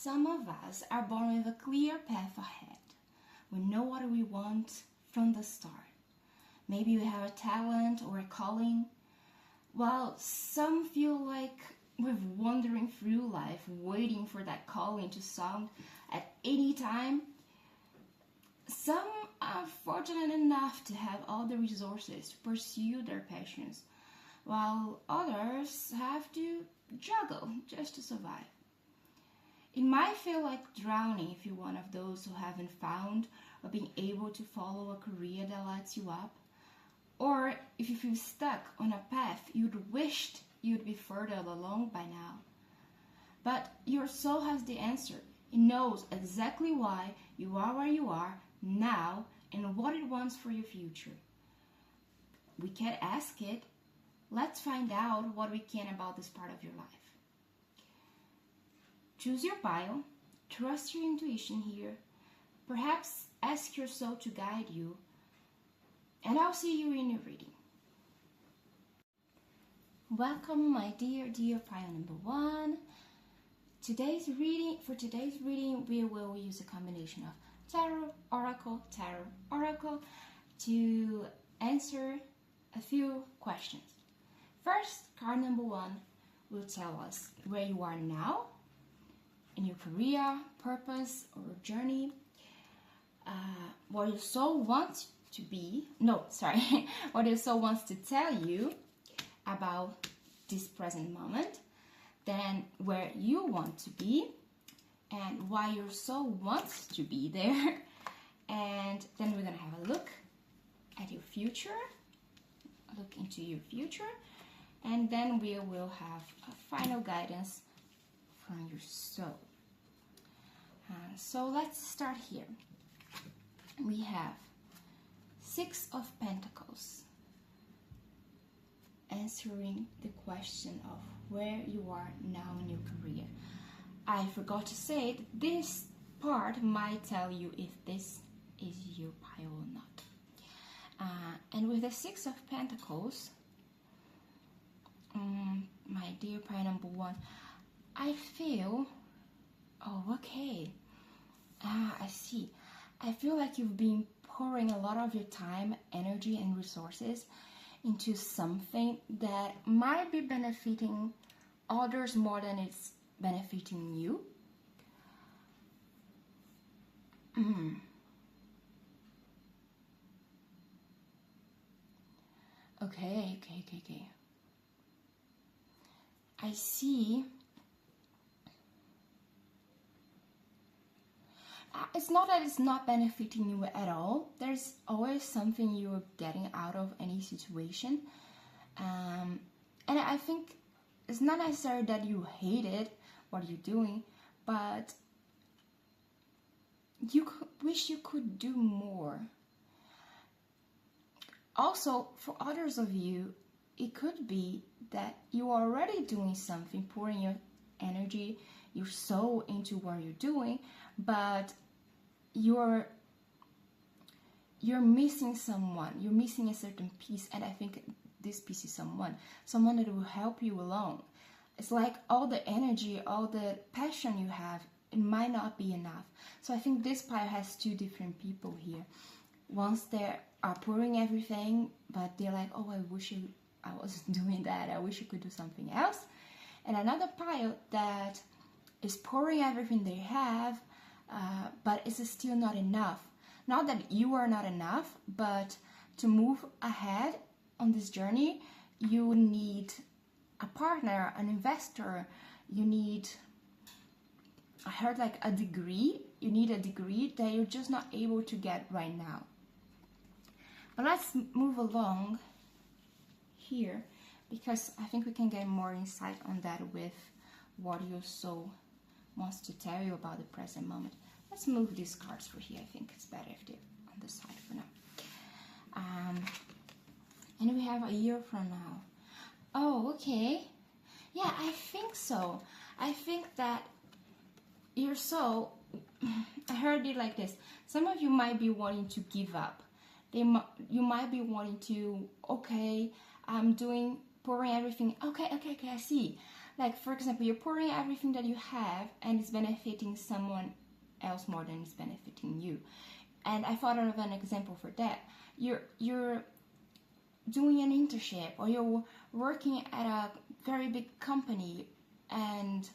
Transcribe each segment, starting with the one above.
Some of us are born with a clear path ahead. We know what we want from the start. Maybe we have a talent or a calling, while some feel like we're wandering through life waiting for that calling to sound at any time. Some are fortunate enough to have all the resources to pursue their passions, while others have to juggle just to survive. It might feel like drowning if you're one of those who haven't found or been able to follow a career that lights you up, or if you feel stuck on a path you'd wished you'd be further along by now. But your soul has the answer. It knows exactly why you are where you are now and what it wants for your future. We can't ask it. Let's find out what we can about this part of your life. Choose your bio, trust your intuition here, perhaps ask your soul to guide you, and I'll see you in your reading. Welcome, my dear pile number 1. For today's reading, we will use a combination of tarot, oracle to answer a few questions. First, card number 1 will tell us where you are now in your career, purpose, or journey, what your soul wants to be. What your soul wants to tell you about this present moment, then where you want to be, and why your soul wants to be there. And then we're gonna have a look at your future, look into your future, and then we will have a final guidance from your soul. So let's start here. We have 6 of Pentacles, answering the question of where you are now in your career. I forgot to say that this part might tell you if this is your pile or not. And with the 6 of Pentacles, my dear pile number 1, I feel, I see. I feel like you've been pouring a lot of your time, energy, and resources into something that might be benefiting others more than it's benefiting you. Okay. I see. It's not that it's not benefiting you at all. There's always something you're getting out of any situation. And I think it's not necessary that you hated what you're doing, but you wish you could do more. Also, for others of you, it could be that you are already doing something, pouring your energy, your soul into what you're doing, but you're missing someone, you're missing a certain piece, and I think this piece is someone that will help you along. It's like all the energy, all the passion you have, it might not be enough. So I think this pile has 2 different people here. Once they are pouring everything, but they're like, I wish I wasn't doing that, I wish I could do something else. And another pile that is pouring everything they have, but it's still not enough. Not that you are not enough, but to move ahead on this journey, you need a partner, an investor. You need, I heard like a degree. You need a degree that you're just not able to get right now. But let's move along here, because I think we can get more insight on that with what your soul wants to tell you about the present moment. Let's move these cards for here. I think it's better if they're on the side for now. And we have a year from now. Oh, okay. Yeah, I think so. I think that your soul, I heard it like this. Some of you might be wanting to give up. You might be wanting to, I'm pouring everything. Okay, I see. like, for example, you're pouring everything that you have and it's benefiting someone else more than it's benefiting you. And I thought of an example for that. You're doing an internship, or you're working at a very big company, and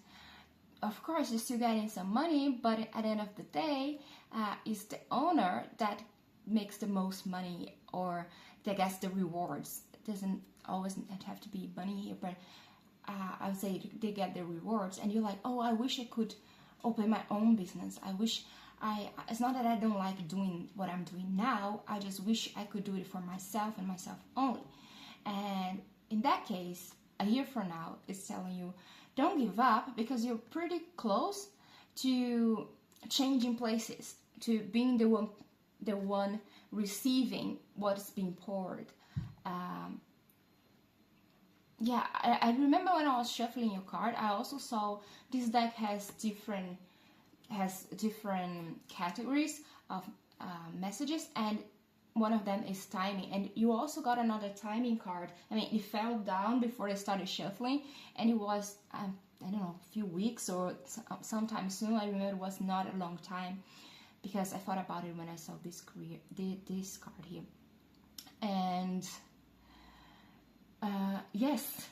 of course you're still getting some money, but at the end of the day, it's the owner that makes the most money, or that gets the rewards. It doesn't always have to be money here, but I would say they get the rewards, and you're like, oh, I wish I could open my own business. It's not that I don't like doing what I'm doing now, I just wish I could do it for myself and myself only. And in that case, a year from now, it's telling you, don't give up, because you're pretty close to changing places, to being the one receiving what's being poured. I remember when I was shuffling your card, I also saw this deck has different categories of messages, and one of them is timing. And you also got another timing card. I mean, it fell down before I started shuffling, and it was I don't know, a few weeks or sometime soon. I remember it was not a long time, because I thought about it when I saw this card here. And yes,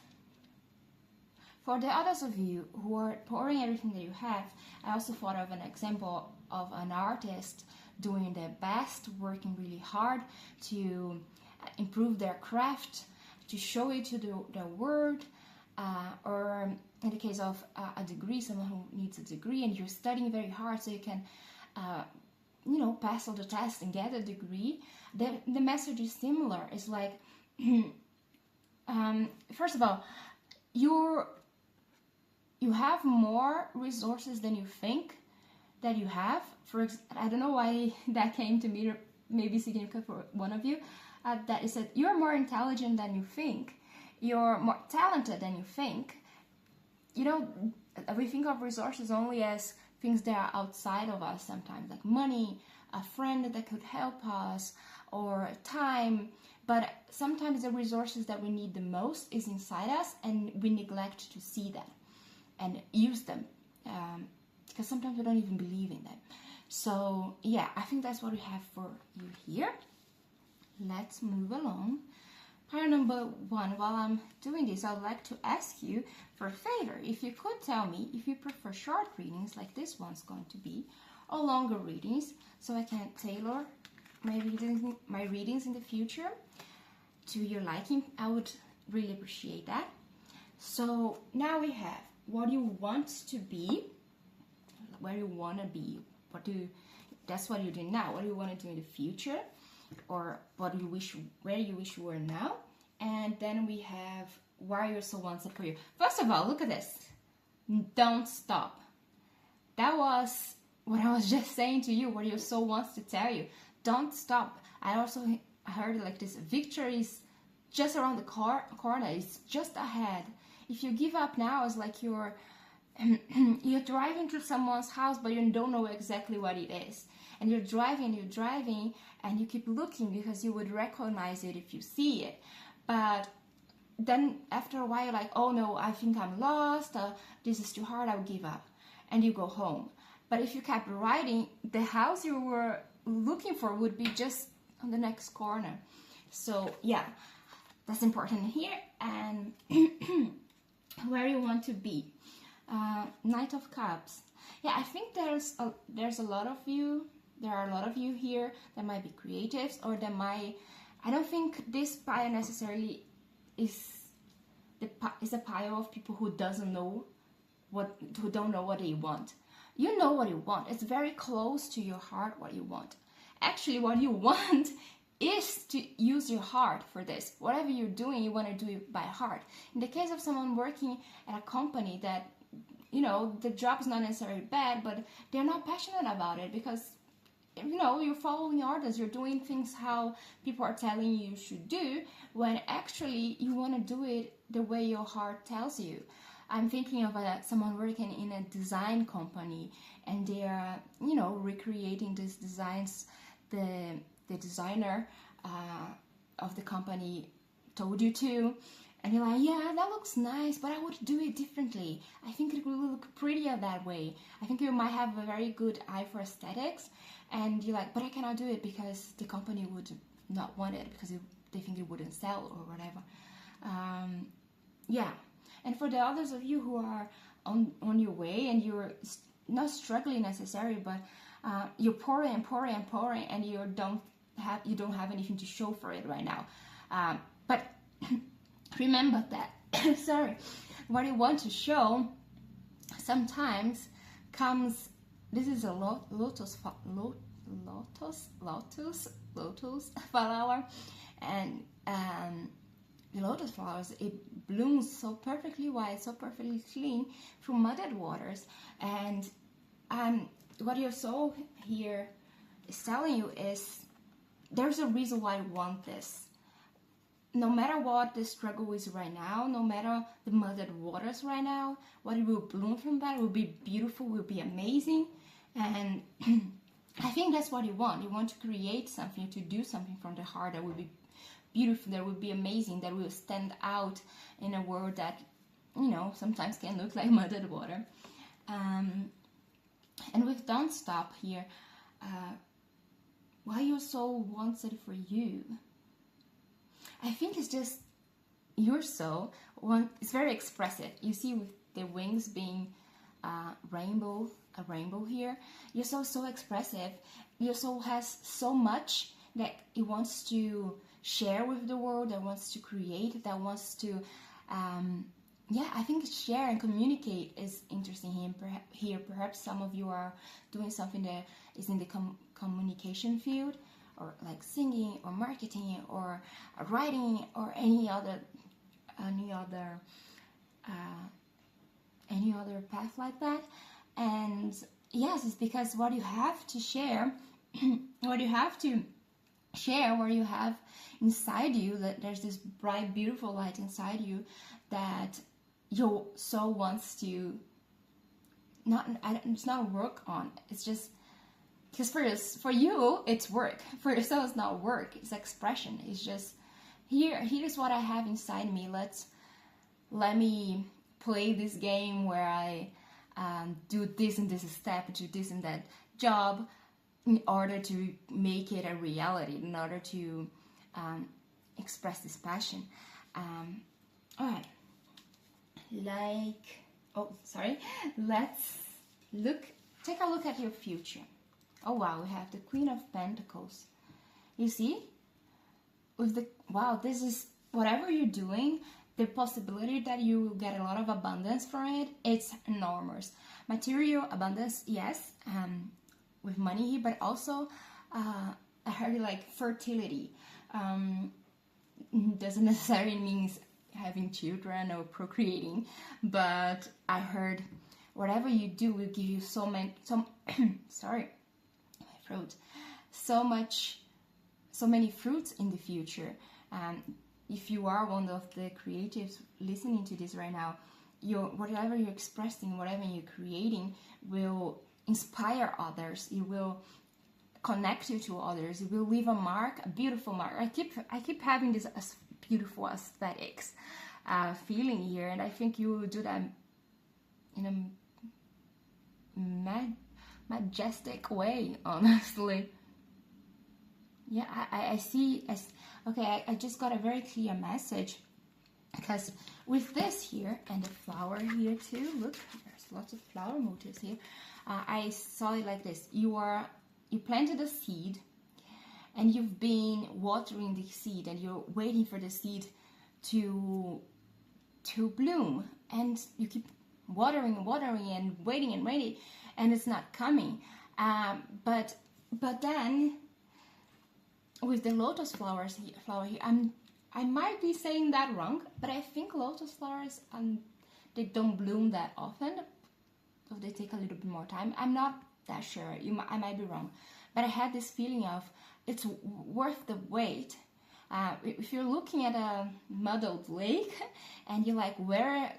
for the others of you who are pouring everything that you have, I also thought of an example of an artist doing their best, working really hard to improve their craft, to show it to the world, or in the case of a degree, someone who needs a degree, and you're studying very hard so you can pass all the tests and get a degree. The message is similar. It's like, first of all, you have more resources than you think that you have. I don't know why that came to me, maybe significant for one of you, that is that you're more intelligent than you think. You're more talented than you think. We think of resources only as things that are outside of us sometimes, like money, a friend that could help us, or time. But sometimes the resources that we need the most is inside us, and we neglect to see them and use them, because sometimes we don't even believe in them. So yeah, I think that's what we have for you here. Let's move along. Pile number 1, while I'm doing this, I'd like to ask you for a favor. If you could tell me if you prefer short readings like this one's going to be, or longer readings, so I can tailor my readings in the future to your liking. I would really appreciate that. So now we have what you want to be, where you want to be, that's what you're doing now, what do you want to do in the future, or where you wish you were now. And then we have why you're so one step for you. First of all, look at this. Don't stop. That was what I was just saying to you, what your soul wants to tell you. Don't stop. I also heard like this: victory is just around the corner. It's just ahead. If you give up now, it's like you're driving to someone's house, but you don't know exactly what it is. And you're driving, and you keep looking because you would recognize it if you see it. But then after a while, you're like, oh no, I think I'm lost. This is too hard. I'll give up. And you go home. But if you kept riding, the house you were looking for would be just on the next corner. So yeah, that's important here. And where you want to be. Knight of Cups. Yeah, I think there's a lot of you. There are a lot of you here that might be creatives, or that might. I don't think this pile necessarily is a pile of people who don't know what they want. You know what you want. It's very close to your heart what you want. Actually, what you want is to use your heart for this. Whatever you're doing, you want to do it by heart. In the case of someone working at a company that, the job is not necessarily bad, but they're not passionate about it because, you're following orders, you're doing things how people are telling you should do, when actually you want to do it the way your heart tells you. I'm thinking of someone working in a design company, and they are, recreating these designs the designer of the company told you to, and you're like, yeah, that looks nice, but I would do it differently. I think it will look prettier that way. I think you might have a very good eye for aesthetics, and you're like, but I cannot do it because the company would not want it because they think it wouldn't sell or whatever. Yeah. And for the others of you who are on your way and you're not struggling necessarily, but you're pouring and pouring and pouring, and you don't have anything to show for it right now. But remember that sorry, what you want to show sometimes comes. This is a lotus flower, and the lotus flowers, it blooms so perfectly white, so perfectly clean through muddied waters. And what your soul here is telling you is there's a reason why you want this. No matter what the struggle is right now, no matter the muddied waters right now, what it will bloom from that will be beautiful, will be amazing. And I think that's what you want. You want to create something, to do something from the heart that will be beautiful, that will be amazing, that will stand out in a world that, sometimes can look like muddied water. And with Don't Stop here, why your soul wants it for you, I think it's just your soul. It's very expressive. You see with the wings being a rainbow here, your soul is so expressive. Your soul has so much that it wants to share with the world, that wants to create, that wants to I think share and communicate is interesting here. Perhaps some of you are doing something that is in the communication field, or like singing or marketing or writing or any other path like that. And yes, it's because what you have to share what you have inside you, that there's this bright, beautiful light inside you that your soul wants to it's not work on. It's just because for you it's work. For yourself it's not work. It's expression. It's just here's what I have inside me. Let me play this game where I do this and this step, do this and that job, in order to make it a reality, in order to express this passion. All right. Let's take a look at your future. Oh wow, we have the Queen of Pentacles. You see? This is whatever you're doing, the possibility that you will get a lot of abundance from it, it's enormous. Material abundance, yes, with money here, but also I heard like fertility. Doesn't necessarily mean having children or procreating, but I heard whatever you do will give you so many fruits in the future. If you are one of the creatives listening to this right now, whatever you're expressing, whatever you're creating will inspire others. It will connect you to others. It will leave a mark, a beautiful mark. I keep having this beautiful aesthetics feeling here, and I think you will do that in a majestic way, honestly. Yeah, I see. Okay, I just got a very clear message, because with this here and the flower here too, look, there's lots of flower motifs here. I saw it like this. You planted a seed, and you've been watering the seed, and you're waiting for the seed to bloom, and you keep watering and waiting, and it's not coming. But then with the lotus flower here, I might be saying that wrong, but I think lotus flowers they don't bloom that often, so they take a little bit more time. I'm not that sure. I might be wrong, but I had this feeling of it's worth the wait. If you're looking at a muddled lake and you're like, where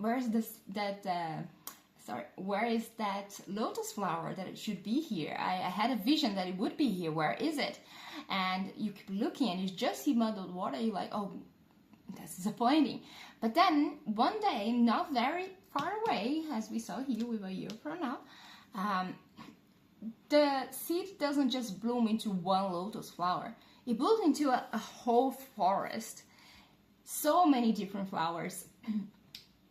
is that lotus flower that it should be here? I had a vision that it would be here. Where is it? And you keep looking and you just see muddled water. You're like, oh, that's disappointing. But then one day, not very far away, as we saw here with a year from now, the seed doesn't just bloom into one lotus flower. It blooms into a whole forest. So many different flowers.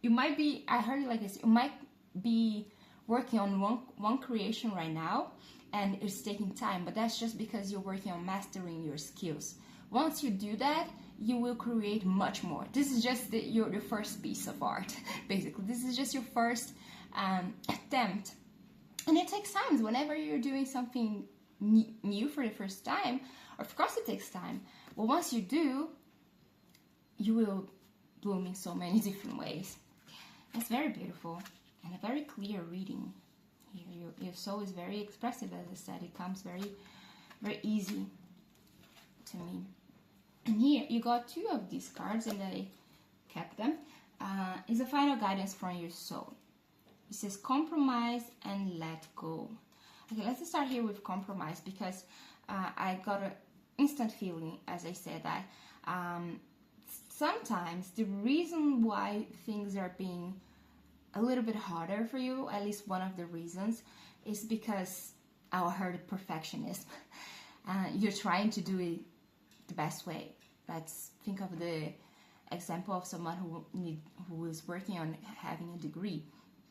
You might be, I heard it like this, you might be working on one creation right now, and it's taking time, but that's just because you're working on mastering your skills. Once you do that, you will create much more. This is just your first piece of art, basically. This is just your first attempt. And it takes time. Whenever you're doing something new for the first time, of course it takes time. But once you do, you will bloom in so many different ways. It's very beautiful and a very clear reading here. Your soul is very expressive, as I said. It comes very, very easy to me. And here you got two of these cards, and I kept them. It's a final guidance from your soul. It says compromise and let go. Okay, let's start here with compromise, because I got an instant feeling, as I said, that sometimes the reason why things are being a little bit harder for you, at least one of the reasons, is because I heard perfectionism. You're trying to do it the best way. Let's think of the example of someone who is working on having a degree.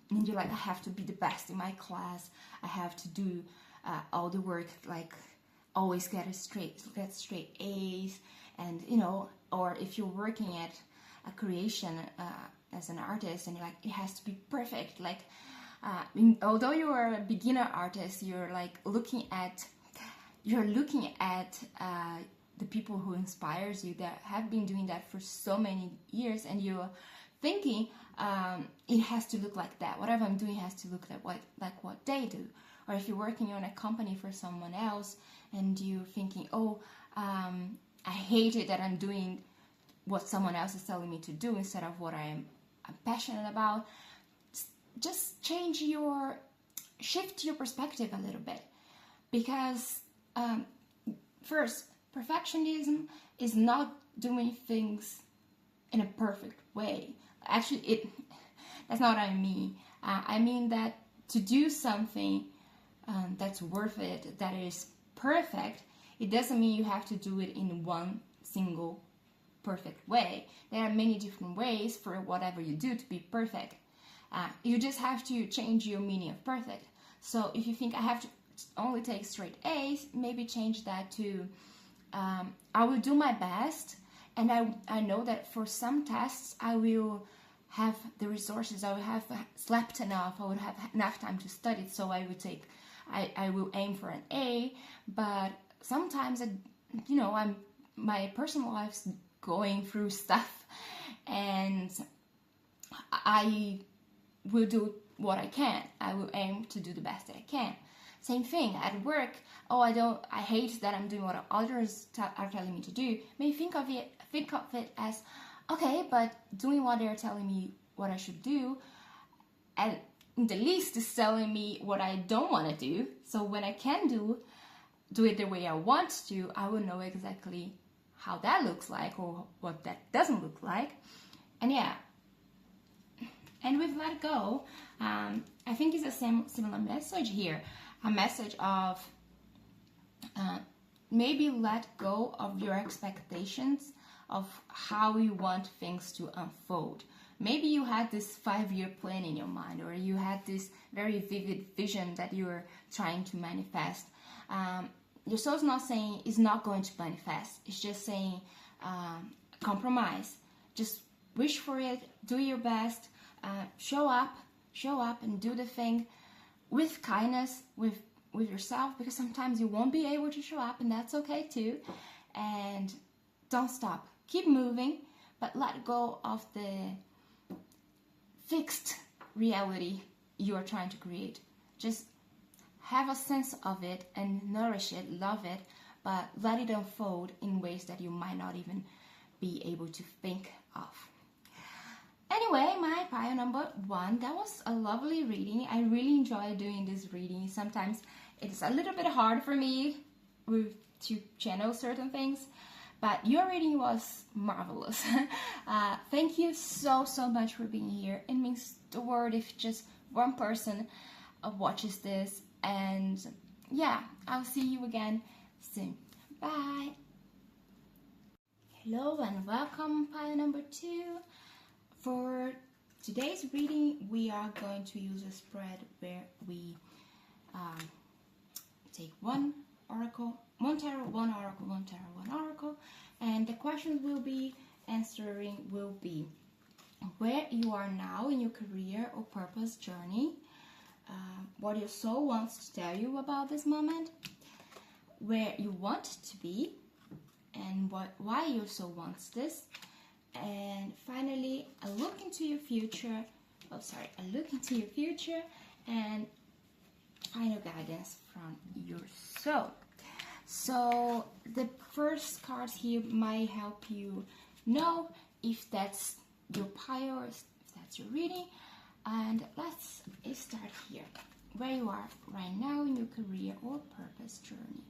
And you're like, I have to be the best in my class. I have to do all the work, like always get straight A's. And, you know, or if you're working at a creation as an artist, and you're like, it has to be perfect. Like, although you are a beginner artist, you're like looking at the people who inspires you that have been doing that for so many years, and you're thinking it has to look like that. Whatever I'm doing has to look like what they do. Or if you're working on a company for someone else, and you're thinking, I hate it that I'm doing what someone else is telling me to do instead of what I'm passionate about. Just shift your perspective a little bit, because first, perfectionism is not doing things in a perfect way. Actually, that's not what I mean. I mean that to do something that's worth it, that is perfect, it doesn't mean you have to do it in one single perfect way. There are many different ways for whatever you do to be perfect. You just have to change your meaning of perfect. So if you think I have to only take straight A's, maybe change that to I will do my best, and I know that for some tests I will have the resources, I will have slept enough, I would have enough time to study, so I will aim for an A. But sometimes, my personal life's going through stuff, and I will do what I can. I will aim to do the best that I can. Same thing at work. I hate that I'm doing what others are telling me to do. Maybe think of it as, okay, but doing what they're telling me what I should do, and the least is telling me what I don't want to do. So when I can do it the way I want to, I will know exactly how that looks like or what that doesn't look like. And yeah, and with let go, I think it's a similar message here. A message of maybe let go of your expectations of how you want things to unfold. Maybe you had this 5-year plan in your mind, or you had this very vivid vision that you were trying to manifest. Your soul's not saying it's not going to manifest. It's just saying compromise. Just wish for it, do your best, show up and do the thing with kindness, with yourself, because sometimes you won't be able to show up, and that's okay too. And don't stop. Keep moving, but let go of the fixed reality you are trying to create. Just have a sense of it and nourish it, love it, but let it unfold in ways that you might not even be able to think of. Anyway, my pile number 1, that was a lovely reading. I really enjoy doing this reading. Sometimes it's a little bit hard for me to channel certain things, But your reading was marvelous. Thank you so much for being here. It means the world if just one person watches this. And yeah, I'll see you again soon. Bye. Hello and welcome, pile number 2. For today's reading, we are going to use a spread where we take one oracle, one tarot, one oracle, one tarot, one oracle, and the questions will be where you are now in your career or purpose journey, what your soul wants to tell you about this moment, where you want to be, and why your soul wants this, and finally a look into your future. A look into your future and final guidance from your soul. So the first cards here might help you know if that's your pile or if that's your reading. And let's start here, where you are right now in your career or purpose journey.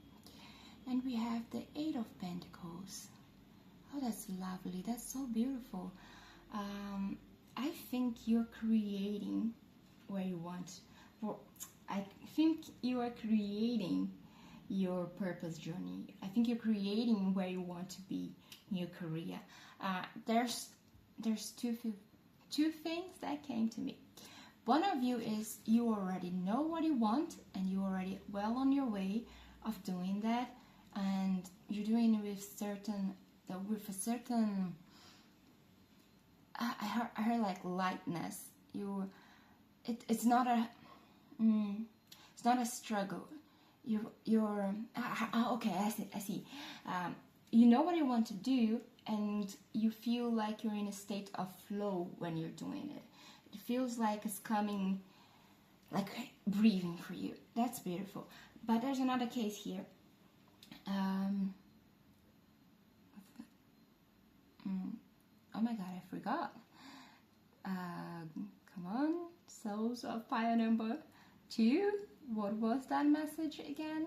And we have the 8 of Pentacles. Oh, that's lovely. That's so beautiful. I think you're creating where you want. I think you are creating your purpose journey. I think you're creating where you want to be in your career. There's two things that came to me. One of you is you already know what you want and you're already well on your way of doing that, and you're doing it with a certain I heard like lightness. It's not a struggle. Okay, I see. You know what you want to do, and you feel like you're in a state of flow when you're doing it. It feels like it's coming, like breathing for you. That's beautiful. But there's another case here. Oh my god, I forgot. Come on, souls of pile number 2. What was that message again?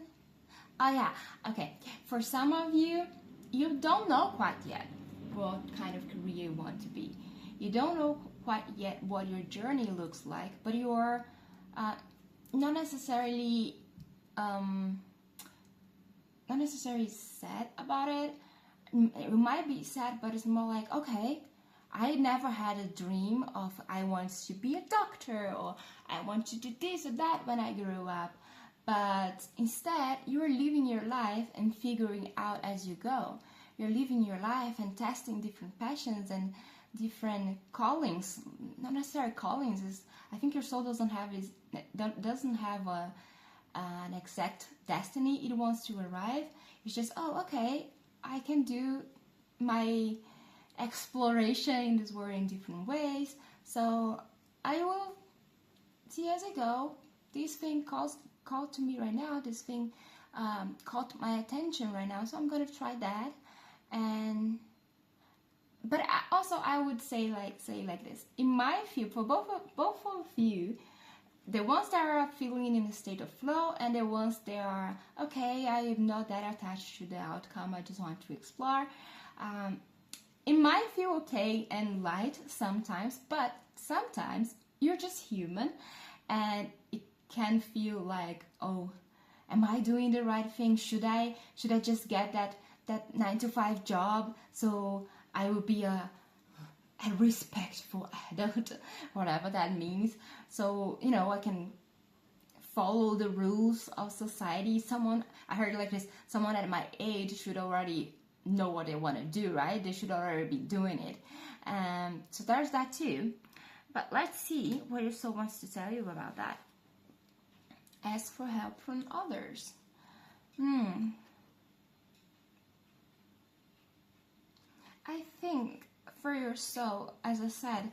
Oh yeah, okay. For some of you, you don't know quite yet what kind of career you want to be. You don't know quite yet what your journey looks like, but you're not necessarily sad about it. You might be sad, but it's more like, okay, I never had a dream of I want to be a doctor or I want to do this or that when I grew up. But instead, you're living your life and figuring out as you go. You're living your life and testing different passions and different callings. Not necessarily callings. I think your soul doesn't have an exact destiny it wants to arrive. It's just, oh, okay, I can do my exploration in this world in different ways. So I will see as I go. This thing called to me right now. This thing caught my attention right now. So I'm gonna try that. But I would say like this. In my view, for both of you, the ones that are feeling in a state of flow and the ones that are, okay, I am not that attached to the outcome, I just want to explore. It might feel okay and light sometimes, but sometimes you're just human and it can feel like, oh, am I doing the right thing? Should I just get that 9-to-5 job so I will be a respectful adult, whatever that means, so I can follow the rules of society. I heard like this, someone at my age should already know what they want to do, right? They should already be doing it. So there's that too. But let's see what your soul wants to tell you about that. Ask for help from others. I think for your soul, as I said,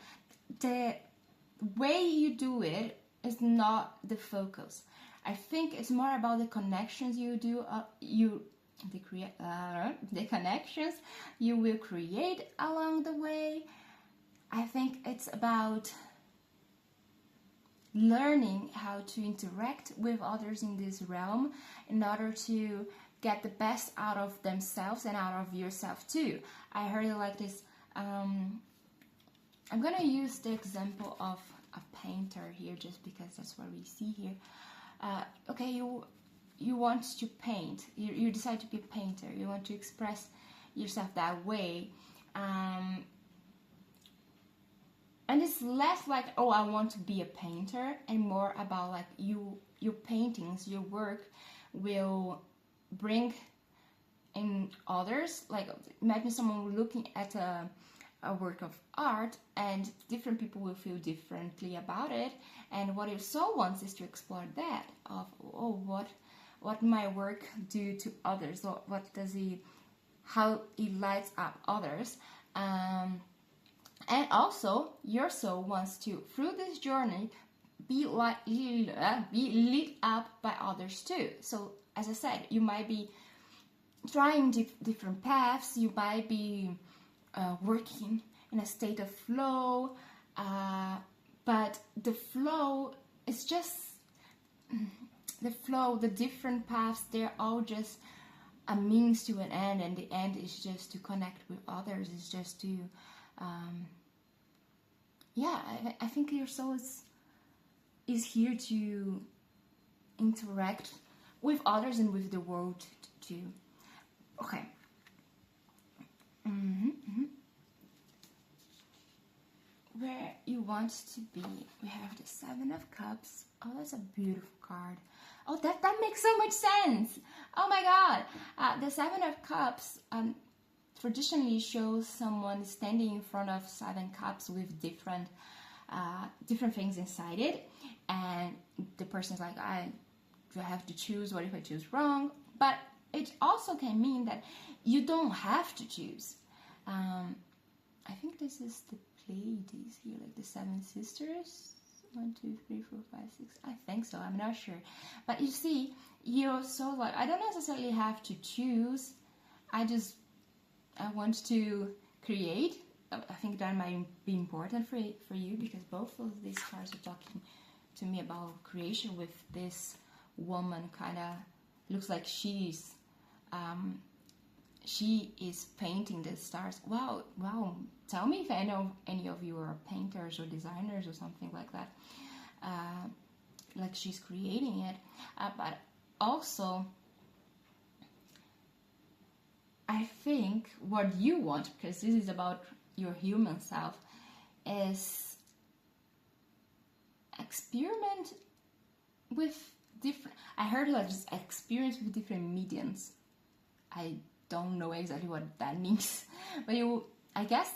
the way you do it is not the focus. I think it's more about the connections you do, the connections you will create along the way. I think it's about learning how to interact with others in this realm in order to get the best out of themselves and out of yourself too. I heard it like this. I'm gonna use the example of a painter here, just because that's what we see here. Okay, you want to paint. You decide to be a painter. You want to express yourself that way. And it's less like, oh, I want to be a painter, and more about like your paintings, your work will bring in others. Like, imagine someone looking at a work of art, and different people will feel differently about it. And what your soul wants is to explore that of, oh, what my work do to others, or how it lights up others. And also, your soul wants to, through this journey, be lit up by others too. So, as I said, you might be trying different paths. You might be working in a state of flow, but the flow is just the flow. The different paths, they're all just a means to an end, and the end is just to connect with others. It's just to I think your soul is here to interact with others and with the world too. Okay. Where you want to be, we have the Seven of Cups. Oh, that's a beautiful card. Oh, that makes so much sense. Oh my God. The Seven of Cups traditionally shows someone standing in front of 7 cups with different things inside it, and the person's like, do I have to choose? What if I choose wrong? But it also can mean that you don't have to choose. I think this is the Pleiades here, like the 7 sisters. 1, 2, 3, 4, 5, 6. I think so. I'm not sure. But you see, you're so like, I don't necessarily have to choose. I want to create. I think that might be important for you, because both of these cards are talking to me about creation, with this woman kind of looks like she is painting the stars. Wow. Tell me if I know any of you are painters or designers or something like that. Like she's creating it. But also, I think what you want, because this is about your human self, is experiment with different. I heard like just experience with different mediums. I don't know exactly what that means, but I guess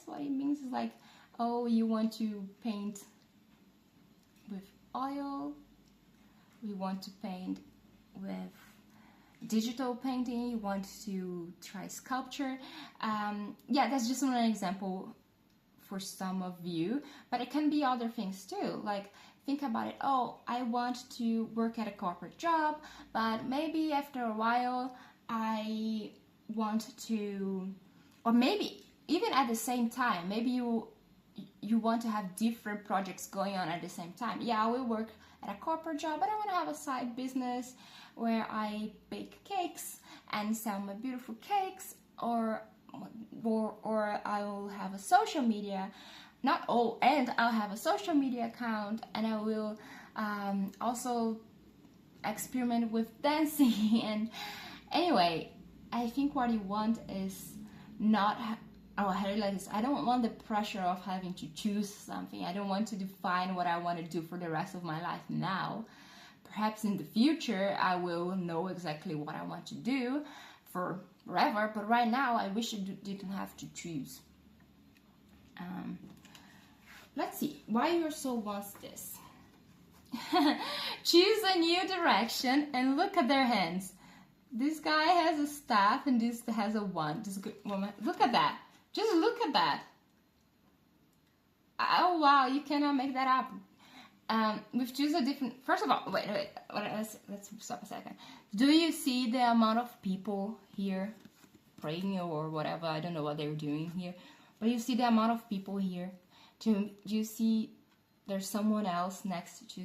what it means is like, oh, you want to paint with oil. We want to paint with digital painting. You want to try sculpture. That's just one example for some of you, but it can be other things too. Like, think about it. Oh, I want to work at a corporate job, but maybe after a while I want to, or maybe even at the same time, maybe you want to have different projects going on at the same time. Yeah, I will work at a corporate job, but I want to have a side business where I bake cakes and sell my beautiful cakes, or I will have a social media, and I'll have a social media account, and I will also experiment with dancing. And anyway, I think what you want is not. I don't want the pressure of having to choose something. I don't want to define what I want to do for the rest of my life now. Perhaps in the future I will know exactly what I want to do forever, but right now I wish I didn't have to choose. Let's see why your soul wants this. Choose a new direction and look at their hands. This guy has a staff and this has a wand. This woman, look at that. Just look at that. Oh wow, you cannot make that up. We've chosen a different. First of all, wait. Let's stop a second. Do you see the amount of people here praying or whatever? I don't know what they're doing here, but you see the amount of people here. Do you see there's someone else next to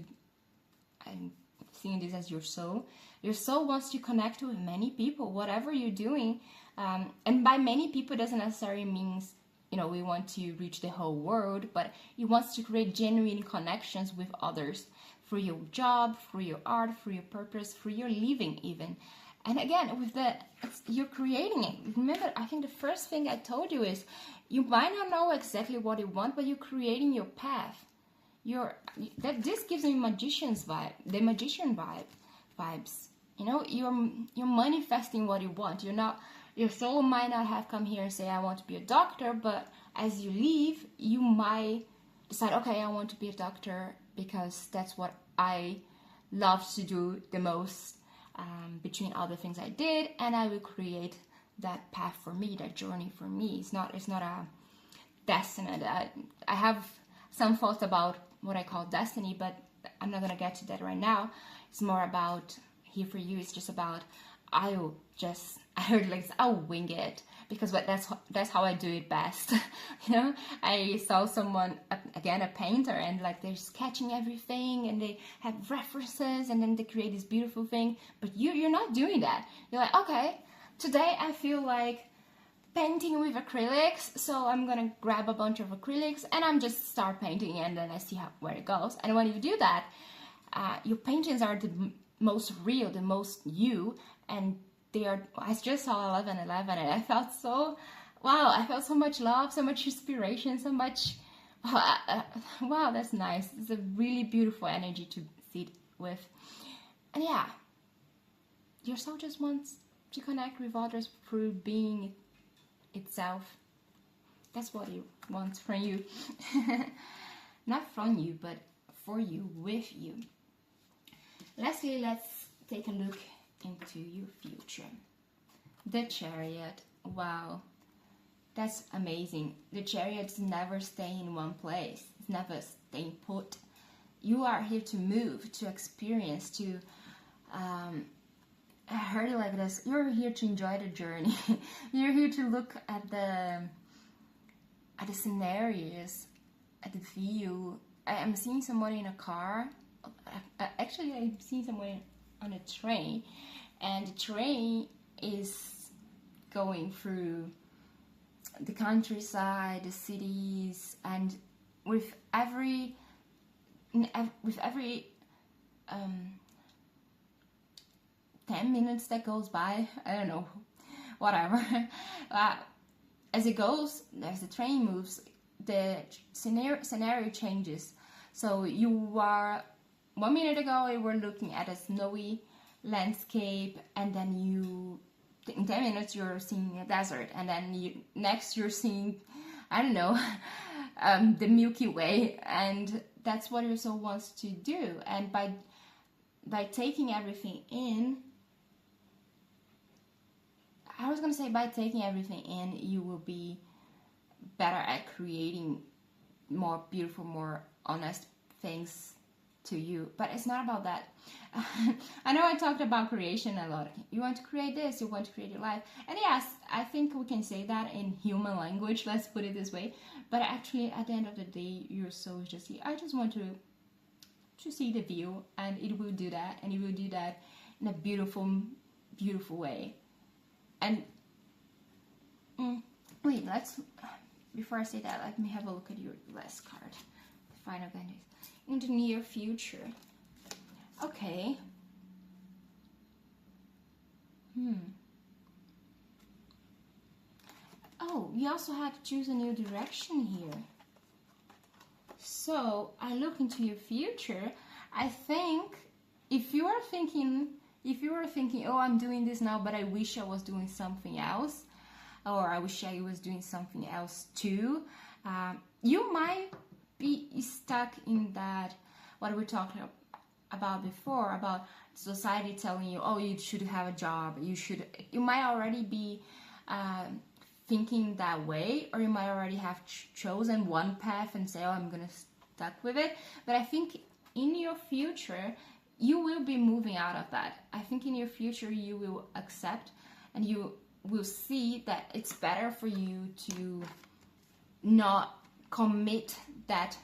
seeing this as your soul. Your soul wants to connect with many people, whatever you're doing. And by many people doesn't necessarily means, you know, we want to reach the whole world, but it wants to create genuine connections with others through your job, through your art, through your purpose, through your living even. And again, with that, you're creating it. Remember, I think the first thing I told you is you might not know exactly what you want, but you're creating your path. This gives me magician's vibe, the magician vibes. You know, you're manifesting what you want. Your soul might not have come here and say, I want to be a doctor, but as you leave, you might decide, okay, I want to be a doctor because that's what I love to do the most, between all the things I did, and I will create that path for me, that journey for me. It's not a destiny. I have some thoughts about what I call destiny, but I'm not going to get to that right now. It's more about, here for you, it's just about, I'll wing it, because that's how I do it best. You know, I saw someone, again, a painter, and like they're sketching everything and they have references and then they create this beautiful thing, but you're not doing that. You're like, okay, today I feel like painting with acrylics, so I'm gonna grab a bunch of acrylics and I'm just start painting, and then I see where it goes. And when you do that, your paintings are the most real, the most you, and they are. I just saw 11/11 and I felt so, wow, I felt so much love, so much inspiration, so much, wow, that's nice. It's a really beautiful energy to sit with. And yeah, your soul just wants to connect with others through being itself. That's what it wants from you. Not from you, but for you, with you. Lastly, let's take a look into your future. The Chariot. Wow, that's amazing. The Chariot's never stay in one place. It's never staying put. You are here to move, to experience, to I heard it like this. You're here to enjoy the journey. You're here to look at the scenarios, at the view. I'm seeing someone in a car. Actually, I'm seeing someone on a train, and the train is going through the countryside, the cities, and with every 10 minutes that goes by, I don't know, whatever, as it goes, as the train moves, the scenario changes. So you are, 1 minute ago you were looking at a snowy landscape, and then in 10 minutes you're seeing a desert, and then next you're seeing, I don't know, the Milky Way. And that's what your soul wants to do. And by taking everything in, by taking everything in, you will be better at creating more beautiful, more honest things to you. But it's not about that. I know I talked about creation a lot. You want to create this, you want to create your life. And yes, I think we can say that in human language, let's put it this way. But actually, at the end of the day, your soul is just, I just want to see the view, and it will do that. And it will do that in a beautiful, beautiful way. And wait, before I say that, let me have a look at your last card. The final guidance. In the near future. Okay. Oh, you also had to choose a new direction here. So, I look into your future. I think if you were thinking, oh, I'm doing this now, but I wish I was doing something else, or I wish I was doing something else too, you might be stuck in that, what we talked about before, about society telling you, oh, you should have a job, you might already be thinking that way, or you might already have chosen one path and say, oh, I'm gonna stuck with it. But I think in your future, you will be moving out of that. I think in your future, you will accept, and you will see that it's better for you to not commit that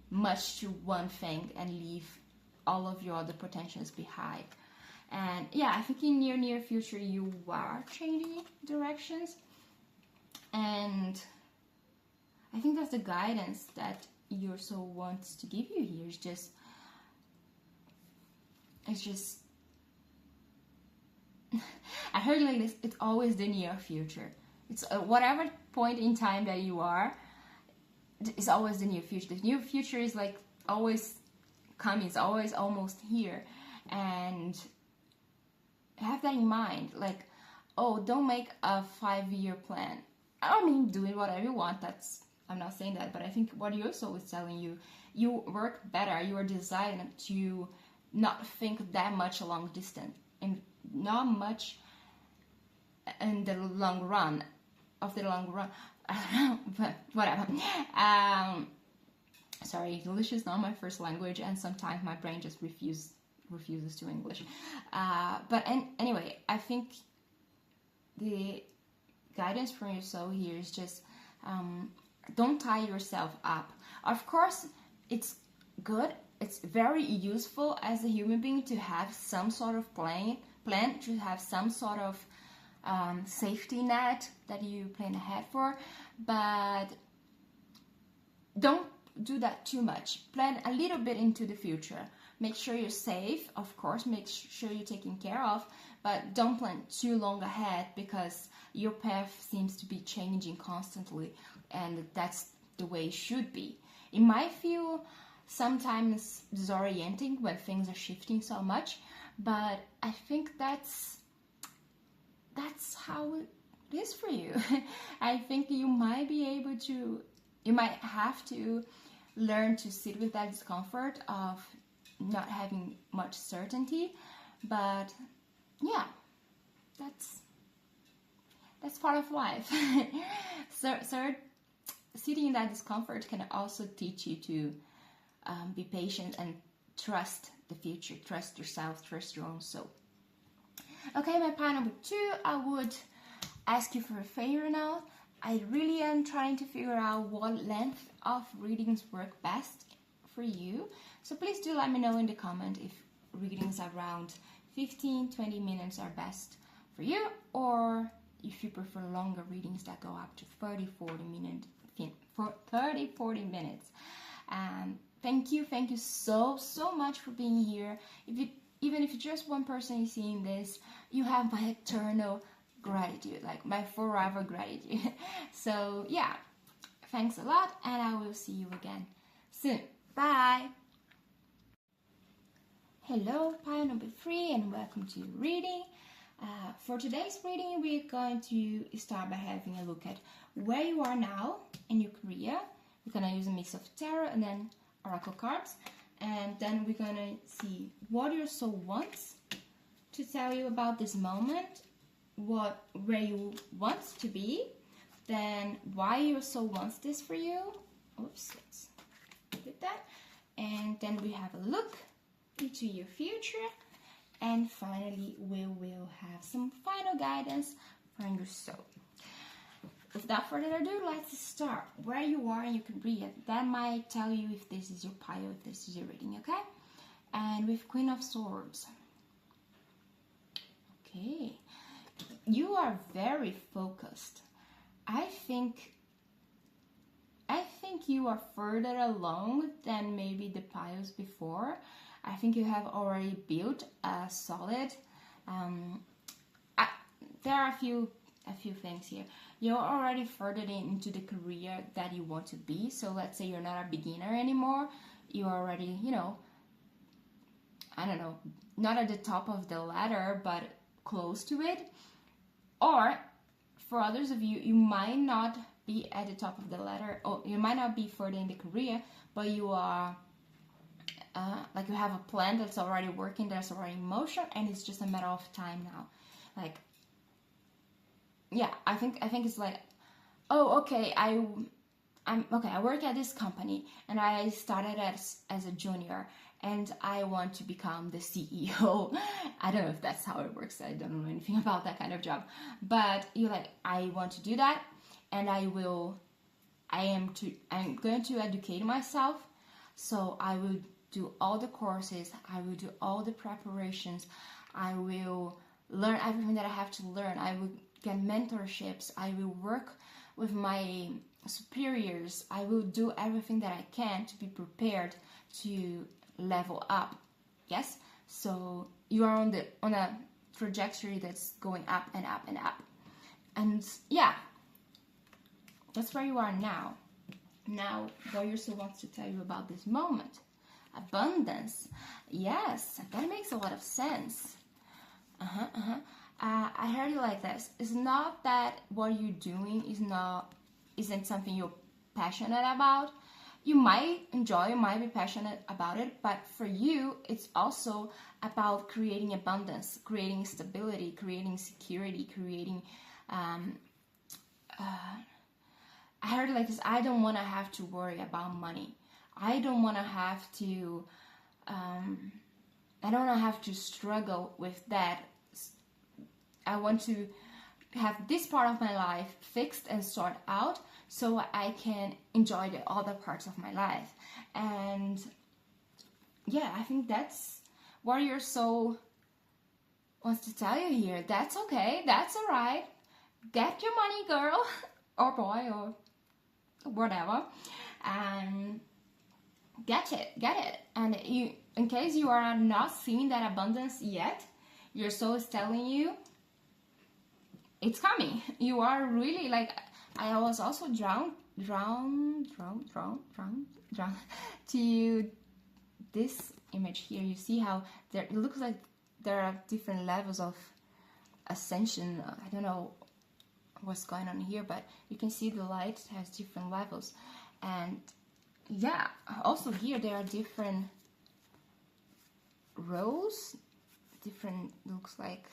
much to one thing and leave all of your other potentials be high. And yeah, I think in near future you are changing directions, and I think that's the guidance that your soul wants to give you here. It's just I heard like this, it's always the near future. It's whatever point in time that you are, it's always the near future. The near future is like always coming, it's always almost here. And have that in mind. Like, oh, don't make a 5-year plan. I mean, do it whatever you want. I'm not saying that, but I think what your soul is telling you, you work better. You are designed to not think that much long distance and not much in the long run. Of the long run, I don't know, but whatever. Sorry, English is not my first language, and sometimes my brain just refuses to English. But anyway, I think the guidance from your soul here is just don't tie yourself up. Of course, it's good. It's very useful as a human being to have some sort of plan, to have some sort of safety net that you plan ahead for, but don't do that too much. Plan a little bit into the future. Make sure you're safe, of course, make sure you're taken care of, but don't plan too long ahead, because your path seems to be changing constantly, and that's the way it should be. It might feel sometimes disorienting when things are shifting so much, but I think that's how it is for you. I think you might have to learn to sit with that discomfort of not having much certainty, but yeah, that's part of life. So sitting in that discomfort can also teach you to be patient and trust the future, trust yourself, trust your own soul. Okay, my point number 2, I would ask you for a favor now. I really am trying to figure out what length of readings work best for you. So please do let me know in the comment if readings around 15-20 minutes are best for you, or if you prefer longer readings that go up to 30-40 minutes. Thank you so much for being here. Even if just one person is seeing this, you have my eternal gratitude, like my forever gratitude. So yeah, thanks a lot, and I will see you again soon. Bye. Hello, pile number 3, and welcome to reading. For today's reading, we're going to start by having a look at where you are now in your career. We're going to use a mix of tarot and then oracle cards, and then we're going to see what your soul wants to tell you about this moment, where you want to be, then why your soul wants this for you. Oops, let's do that. And then we have a look into your future, and finally we will have some final guidance from your soul. Without further ado, let's start. Where you are in your career, that might tell you if this is your pile, if this is your reading, okay? And with Queen of Swords. Okay. You are very focused. I think you are further along than maybe the piles before. I think you have already built a solid. There are a few things here. You're already further into the career that you want to be. So let's say you're not a beginner anymore. You're already, I don't know, not at the top of the ladder, but close to it. Or for others of you, you might not be at the top of the ladder, or you might not be further in the career, but you are like you have a plan that's already working, that's already in motion, and it's just a matter of time now. Like, yeah, I think it's like, oh, okay, I work at this company, and I started as a junior, and I want to become the CEO. I don't know if that's how it works. I don't know anything about that kind of job. But you're like, I want to do that, and I'm going to educate myself. So I will do all the courses, I will do all the preparations, I will learn everything that I have to learn, I will get mentorships, I will work with my superiors, I will do everything that I can to be prepared to level up. Yes, so you are on a trajectory that's going up and up and up, and yeah, that's where you are now. Now, Warrior Soul wants to tell you about this moment. Abundance. Yes, that makes a lot of sense. I heard it like this. It's not that what you're doing isn't something you're passionate about. You might enjoy, you might be passionate about it, but for you, it's also about creating abundance, creating stability, creating security, creating I heard it like this. I don't want to have to worry about money. I don't want to have to I don't want to have to struggle with that. I want to have this part of my life fixed and sorted out so I can enjoy the other parts of my life. And yeah, I think that's what your soul wants to tell you here. That's okay. That's all right. Get your money, girl or boy or whatever, and get it. And you, in case you are not seeing that abundance yet, your soul is telling you it's coming. You are really like, I was also drawn to this image here. You see how there, it looks like there are different levels of ascension. I don't know what's going on here, but you can see the light has different levels. And yeah, also here there are different rows, different, looks like,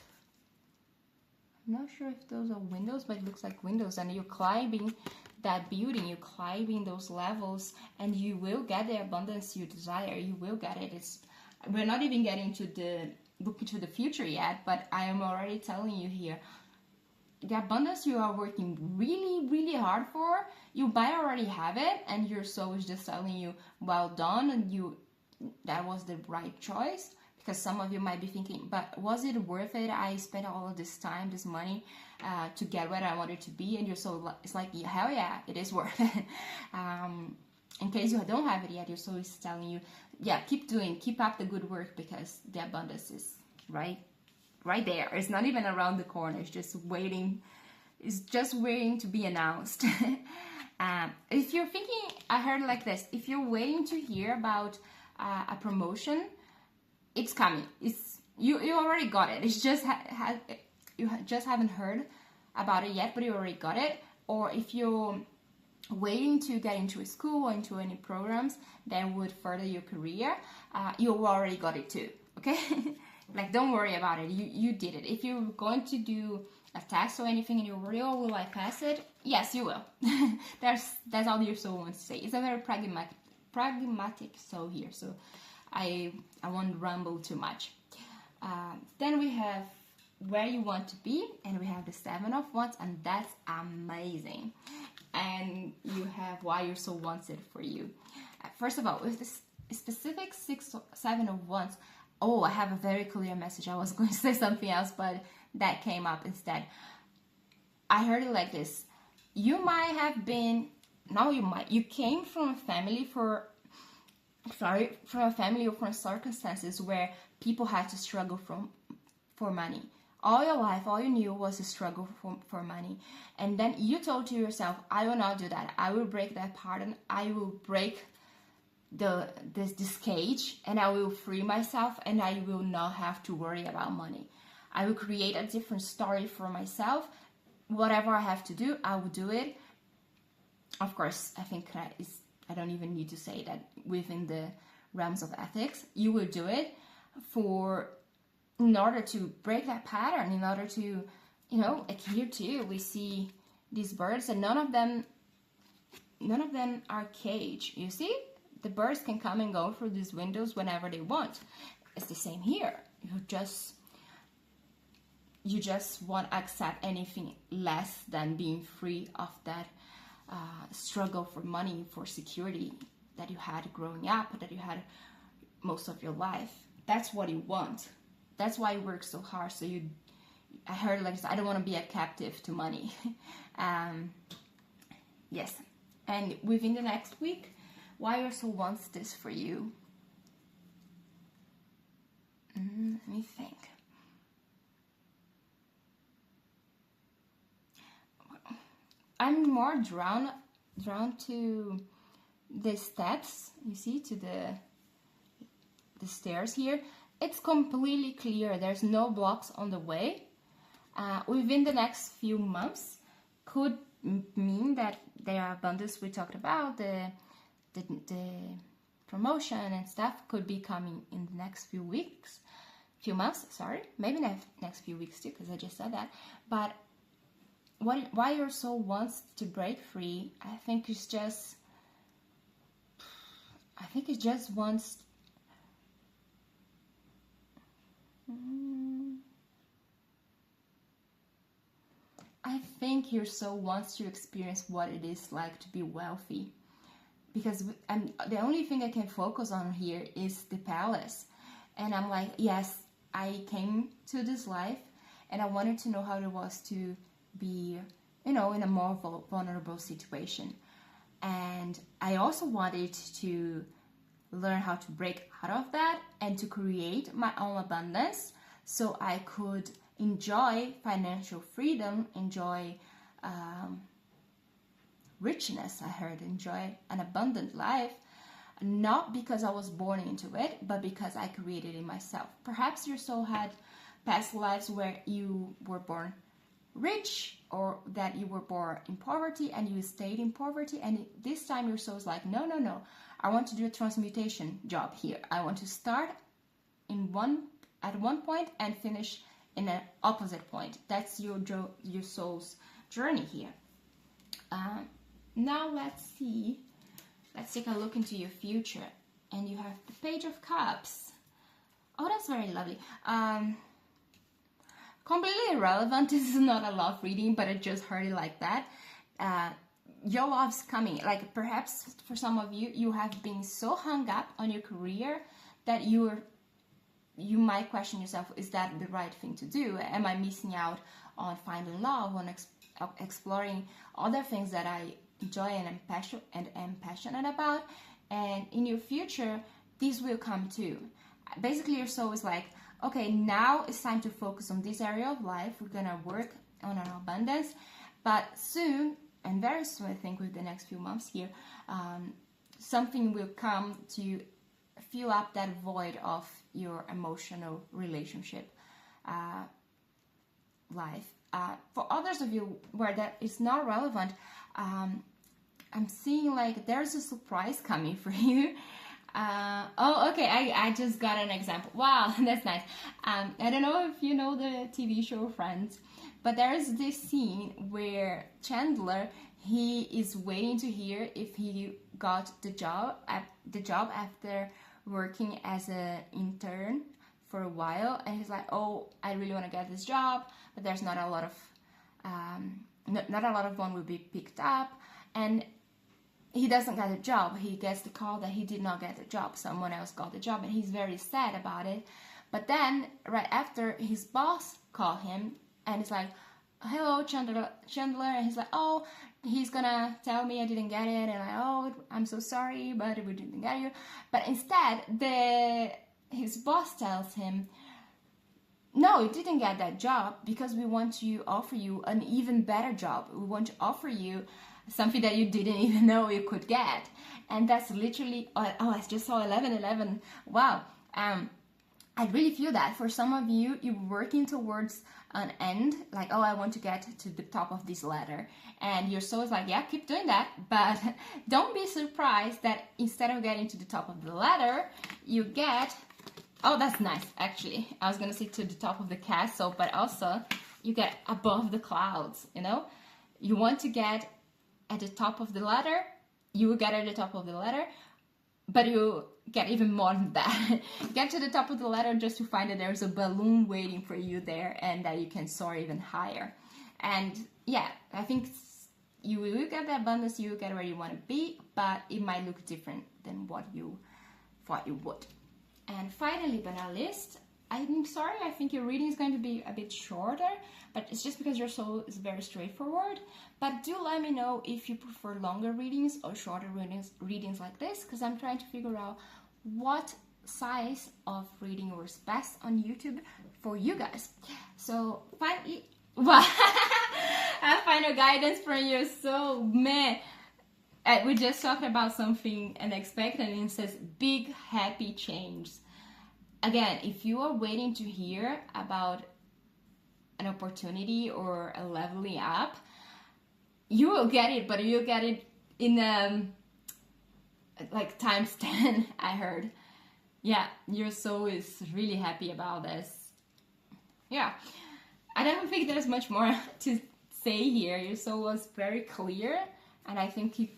I'm not sure if those are windows, but it looks like windows, and you're climbing that building, you're climbing those levels, and you will get the abundance you desire. You will get it. We're not even getting to the look into the future yet, but I am already telling you here, the abundance you are working really, really hard for, you might already have it, and your soul is just telling you, well done, and that was the right choice. Because some of you might be thinking, but was it worth it? I spent all of this time, this money, to get where I wanted to be, and your soul is like, yeah, hell yeah, it is worth it. In case you don't have it yet, your soul is telling you, yeah, keep up the good work, because the abundance is right there. It's not even around the corner. It's just waiting to be announced. If you're thinking, I heard like this, if you're waiting to hear about a promotion, it's coming. You already got it. It's just you just haven't heard about it yet, but you already got it. Or if you're waiting to get into a school or into any programs that would further your career, you already got it too. Okay. Like, don't worry about it. You did it. If you're going to do a test or anything and you're worried, oh, will I pass it? Yes, you will. That's all your soul wants to say. It's a very pragmatic soul here. So I won't ramble too much. Then we have where you want to be, and we have the 7 of Wands, and that's amazing. And you have why your soul wants it for you. First of all, with this specific 7 of Wands, oh, I have a very clear message. I was going to say something else, but that came up instead. I heard it like this. You might have been, you came from a family from a family or from circumstances where people had to struggle for money. All your life, all you knew was a struggle for money. And then you told to yourself, I will not do that. I will break that pattern. I will break this cage, and I will free myself, and I will not have to worry about money. I will create a different story for myself. Whatever I have to do, I will do it. Of course, I think I don't even need to say that within the realms of ethics, you will do it in order to break that pattern, in order to, like here too, we see these birds, and none of them are caged. You see, the birds can come and go through these windows whenever they want. It's the same here. You just won't accept anything less than being free of that struggle for money, for security that you had growing up, that you had most of your life. That's what you want. That's why you work so hard. So I heard like, I don't want to be a captive to money. Yes. And within the next week, why also wants this for you? Let me think. I'm more drawn to the steps, you see, to the stairs here. It's completely clear. There's no blocks on the way. Within the next few months could mean that the abundance we talked about, the promotion and stuff could be coming in the next few months, sorry, maybe next few weeks too, because I just said that. But why your soul wants to break free, I think it just wants. I think your soul wants to experience what it is like to be wealthy, because the only thing I can focus on here is the palace, and I'm like, yes, I came to this life, and I wanted to know how it was to be, in a more vulnerable situation, and I also wanted to learn how to break out of that and to create my own abundance, so I could enjoy financial freedom, enjoy richness, enjoy an abundant life, not because I was born into it, but because I created it myself. Perhaps your soul had past lives where you were born rich, or that you were born in poverty and you stayed in poverty, and this time your soul is like, no, I want to do a transmutation job here. I want to start at one point and finish in an opposite point. That's your soul's journey here. Now let's take a look into your future, and you have the Page of Cups. Oh, that's very lovely. Completely irrelevant. This is not a love reading, but I just heard it like that. Your love's coming. Like, perhaps for some of you, you have been so hung up on your career that you might question yourself, is that the right thing to do? Am I missing out on finding love, on exploring other things that I enjoy and am passionate about? And in your future, these will come too. Basically, your soul is like, okay, now it's time to focus on this area of life. We're gonna work on our abundance, but soon, and very soon, I think with the next few months here, something will come to fill up that void of your emotional relationship life. For others of you where that is not relevant, I'm seeing like there's a surprise coming for you. Okay, I just got an example. Wow, that's nice. I don't know if you know the TV show Friends, but there's this scene where Chandler, he is waiting to hear if he got the job after working as an intern for a while, and he's like, oh, I really want to get this job, but there's not a lot of one will be picked up, and he doesn't get a job. He gets the call that he did not get the job. Someone else got the job, and he's very sad about it. But then, right after, his boss called him, and he's like, hello, Chandler, and he's like, oh, he's gonna tell me I didn't get it, and oh, I'm so sorry, but we didn't get you. But instead, his boss tells him, no, you didn't get that job because we want to offer you an even better job. We want to offer you something that you didn't even know you could get. And that's literally, oh, I just saw 11:11. Wow. I really feel that for some of you, you're working towards an end, like, oh, I want to get to the top of this ladder. And your soul is like, yeah, keep doing that. But don't be surprised that instead of getting to the top of the ladder, you get, oh, that's nice, actually. I was going to say to the top of the castle, but also you get above the clouds, you know? You want to get at the top of the ladder, you will get at the top of the ladder, but you get even more than that. Get to the top of the ladder just to find that there's a balloon waiting for you there and that you can soar even higher. And yeah, I think you will get the abundance, you will get where you want to be, but it might look different than what you thought you would. And finally, but not least, I'm sorry, I think your reading is going to be a bit shorter, but it's just because your soul is very straightforward. But do let me know if you prefer longer readings or shorter readings like this, because I'm trying to figure out what size of reading works best on YouTube for you guys. So finally, well, I final guidance from your soul, man. We just talked about something unexpected, and it says big happy change. Again, if you are waiting to hear about an opportunity or a leveling up, you will get it, but you'll get it in like times 10, I heard. Yeah, your soul is really happy about this. Yeah, I don't think there's much more to say here. Your soul was very clear, and I think it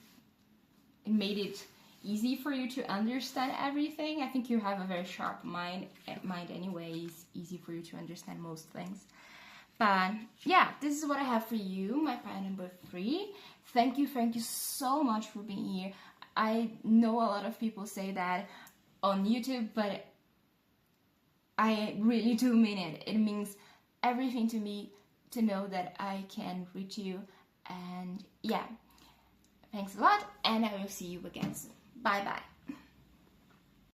made it easy for you to understand everything. I think you have a very sharp mind anyway. It's easy for you to understand most things. But yeah, this is what I have for you, my pile number 3. Thank you so much for being here. I know a lot of people say that on YouTube, but I really do mean it. It means everything to me to know that I can reach you. And yeah, thanks a lot, and I will see you again soon. Bye bye.